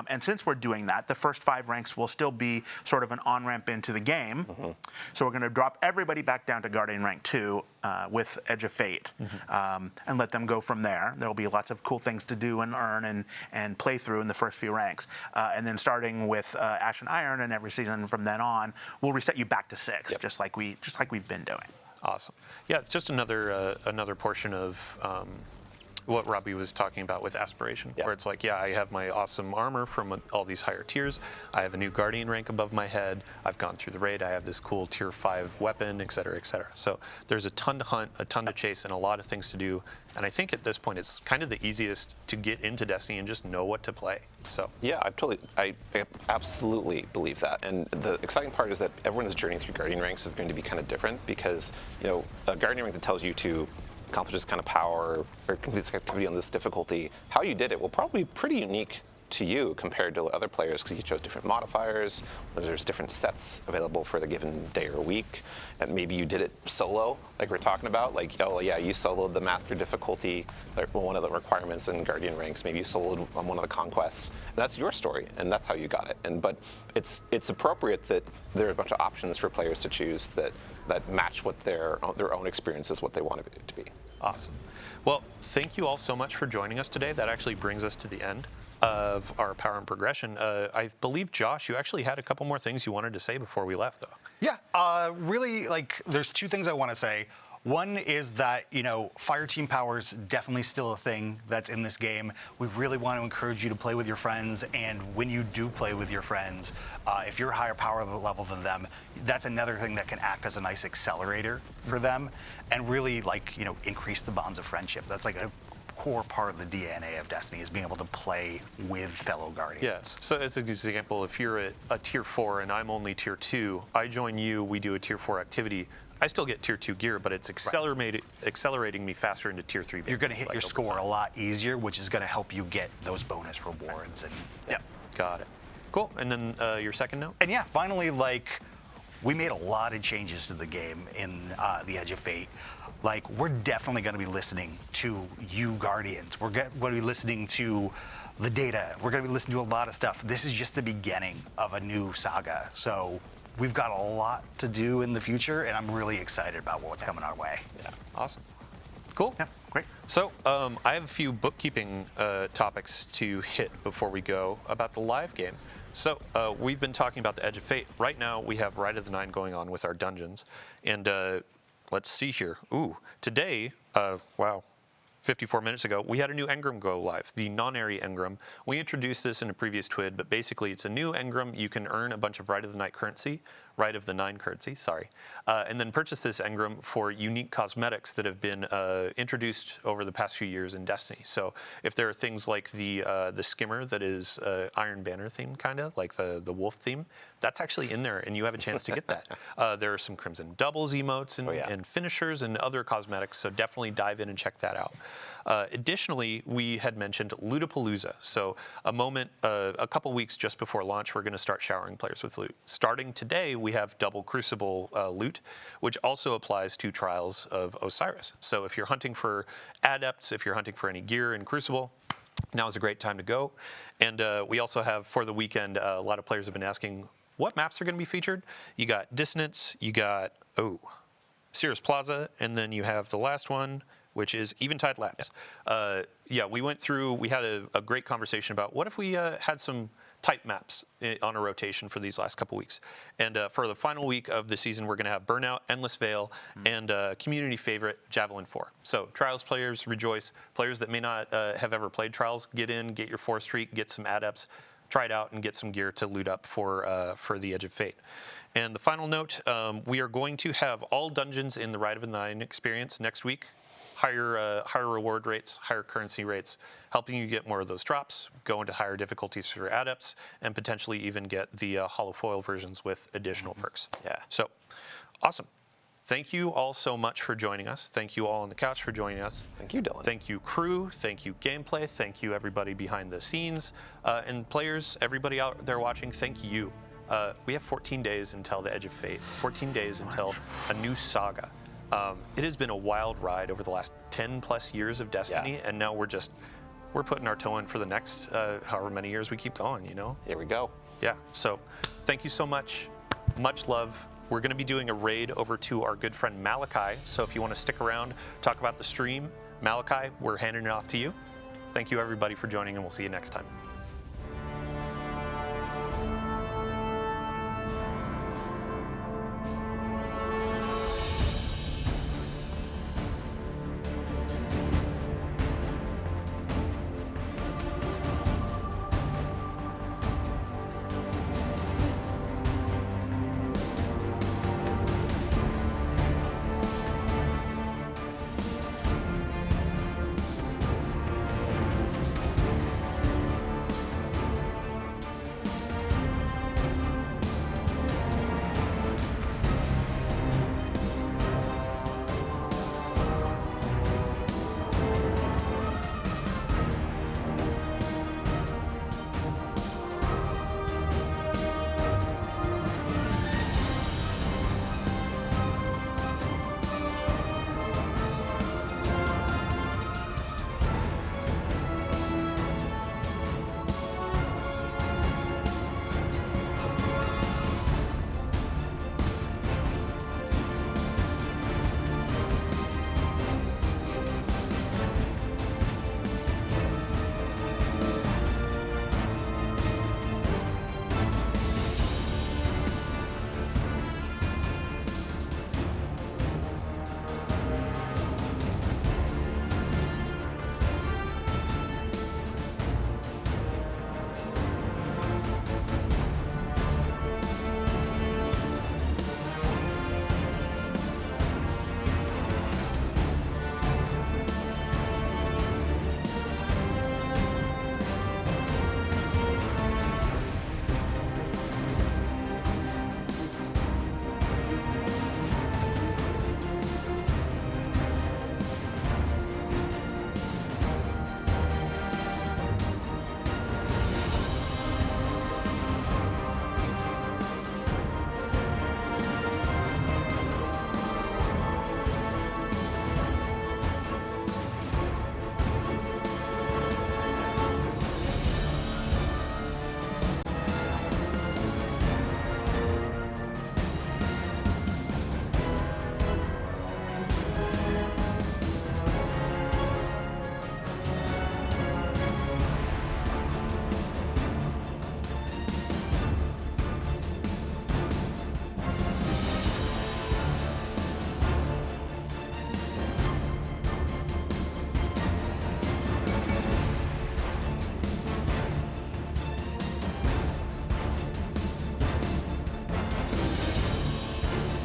And since we're doing that, the first 5 ranks will still be sort of an on-ramp into the game. Mm-hmm. So we're going to drop everybody back down to Guardian rank 2 with Edge of Fate, and let them go from there. There'll be lots of cool things to do and earn and play through in the first few ranks. And then starting with Ash and Iron, and every season from then on, we'll reset you back to 6, just like we've been doing. Awesome. Yeah, it's just another portion of what Robbie was talking about with aspiration, where it's like, I have my awesome armor from all these higher tiers. I have a new Guardian rank above my head. I've gone through the raid. I have this cool tier 5 weapon, et cetera, et cetera. So there's a ton to hunt, a ton to chase, and a lot of things to do. And I think at this point, it's kind of the easiest to get into Destiny and just know what to play. So yeah, I absolutely believe that. And the exciting part is that everyone's journey through Guardian ranks is going to be kind of different because, a Guardian rank that tells you to accomplish this kind of power or complete this activity on this difficulty, how you did it will probably be pretty unique to you compared to other players because you chose different modifiers, there's different sets available for the given day or week, and maybe you did it solo, like we're talking about, like, you soloed the master difficulty, like one of the requirements in Guardian ranks, maybe you soloed on one of the conquests, and that's your story, and that's how you got it. But it's appropriate that there are a bunch of options for players to choose that match what their own experiences, what they want it to be. Awesome. Well, thank you all so much for joining us today. That actually brings us to the end of our Power and Progression. I believe, Josh, you actually had a couple more things you wanted to say before we left, though. Yeah, really, there's 2 things I want to say. One is that, Fireteam Power's definitely still a thing that's in this game. We really want to encourage you to play with your friends, and when you do play with your friends, if you're a higher power level than them, that's another thing that can act as a nice accelerator for them and really, increase the bonds of friendship. That's like a core part of the DNA of Destiny is being able to play with fellow Guardians. Yes. So as an example, if you're at a tier 4 and I'm only tier 2, I join you, we do a tier 4 activity, I still get tier 2 gear, but it's accelerating me faster into tier 3. You're going to hit your score a lot easier, which is going to help you get those bonus rewards. And yeah, got it. Cool. And then your second note? And finally, we made a lot of changes to the game in the Edge of Fate. We're definitely going to be listening to you Guardians. We're going to be listening to the data. We're going to be listening to a lot of stuff. This is just the beginning of a new saga. So we've got a lot to do in the future, and I'm really excited about what's coming our way. Yeah, awesome. Cool. Yeah, great. So I have a few bookkeeping topics to hit before we go about the live game. So we've been talking about the Edge of Fate. Right now, we have Rite of the Nine going on with our dungeons. And let's see here. Ooh, today, wow, 54 minutes ago, we had a new engram go live, the non-area engram. We introduced this in a previous TWID, but basically it's a new engram. You can earn a bunch of Rite of the Nine currency, sorry, and then purchase this engram for unique cosmetics that have been introduced over the past few years in Destiny. So if there are things like the skimmer that is Iron Banner theme, kind of like the wolf theme, that's actually in there, and you have a chance to get that. There are some Crimson Doubles emotes and finishers and other cosmetics, so definitely dive in and check that out. Additionally, we had mentioned Lootapalooza. So a couple weeks just before launch, we're going to start showering players with loot. Starting today, we have double Crucible loot, which also applies to Trials of Osiris. So if you're hunting for adepts, if you're hunting for any gear in Crucible, now is a great time to go. And we also have, for the weekend, a lot of players have been asking, what maps are going to be featured? You got Dissonance, you got, Cirrus Plaza, and then you have the last one, which is Eventide Labs. We went through, we had a great conversation about what if we had some type maps on a rotation for these last couple weeks. And for the final week of the season, we're going to have Burnout, Endless Veil, and community favorite, Javelin 4. So Trials players rejoice. Players that may not have ever played Trials, get in, get your 4th Streak, get some adepts, try it out, and get some gear to loot up for the Edge of Fate. And the final note, we are going to have all dungeons in the Rite of the Nine experience next week. Higher reward rates, higher currency rates, helping you get more of those drops, go into higher difficulties for your adepts, and potentially even get the hollow foil versions with additional perks. Yeah. So, awesome. Thank you all so much for joining us. Thank you all on the couch for joining us. Thank you, Dylan. Thank you, crew. Thank you, gameplay. Thank you, everybody behind the scenes. And players, everybody out there watching, thank you. We have 14 days until the Edge of Fate, 14 days until a new saga. It has been a wild ride over the last 10 plus years of Destiny, and now we're putting our toe in for the next however many years we keep going, you know? Here we go. Yeah, so thank you so much. Much love. We're going to be doing a raid over to our good friend Malachi, so if you want to stick around, talk about the stream, Malachi, we're handing it off to you. Thank you, everybody, for joining, and we'll see you next time.